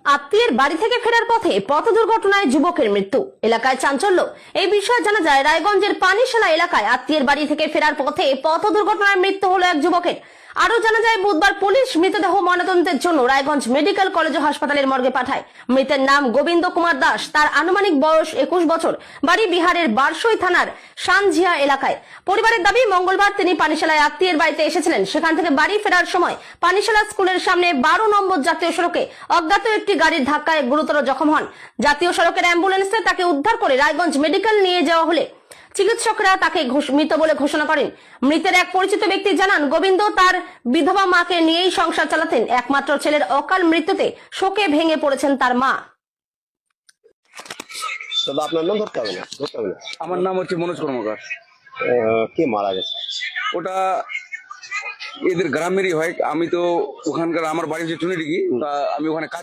আত্মীয়ের বাড়ি থেকে ফেরার পথে পথ দুর্ঘটনায় যুবকের মৃত্যু, এলাকায় চাঞ্চল্য। এই বিষয়ে জানা যায়, রায়গঞ্জের পানিশালা এলাকায় আত্মীয়ের বাড়ি থেকে ফেরার পথে পথ দুর্ঘটনায় মৃত্যু হলো এক যুবকের। আরো জানা যায়, বুধবার পুলিশ মৃতদেহ ময়নাতদন্তের জন্য রায়গঞ্জ মেডিকেল কলেজ ও হাসপাতালের মর্গে পাঠায়। মৃতের নাম গোবিন্দ কুমার দাস, তার আনুমানিক বয়স 21 বছর, বাড়ি বিহারের বারসই থানার সানঝিয়া এলাকায়। পরিবারের দাবি, মঙ্গলবার তিনি পানিশালায় আত্মীয়ের বাড়িতে এসেছিলেন। সেখান থেকে বাড়ি ফেরার সময় পানিশালা স্কুলের সামনে 12 নম্বর জাতীয় সড়কে অজ্ঞাত একটি গাড়ির ধাক্কায় গুরুতর জখম হন। জাতীয় সড়কের অ্যাম্বুলেন্সে তাকে উদ্ধার করে রায়গঞ্জ মেডিকেল নিয়ে যাওয়া হলে চিকিৎসকরা তাকে মৃত বলে ঘোষণা করেন। মৃতের এক পরিচিত ব্যক্তি জানান, গোবিন্দ তার বিধবা মাকে নিয়েই সংসার চালাতেন। একমাত্র ছেলের অকাল মৃত্যুতে শোকে ভেঙে পড়েছেন তার মা। তবে আপনার নাম ধরতে হবে না, ধরতে হবে না। আমার নাম হচ্ছে মনোজ কর্মকার। কে মারা গেছে? ওটা এদের গ্রামেরই হয়। আমি তো ওখানকার, আমার বাড়ি হচ্ছে টুনিডিগি, তা আমি ওখানে কাজ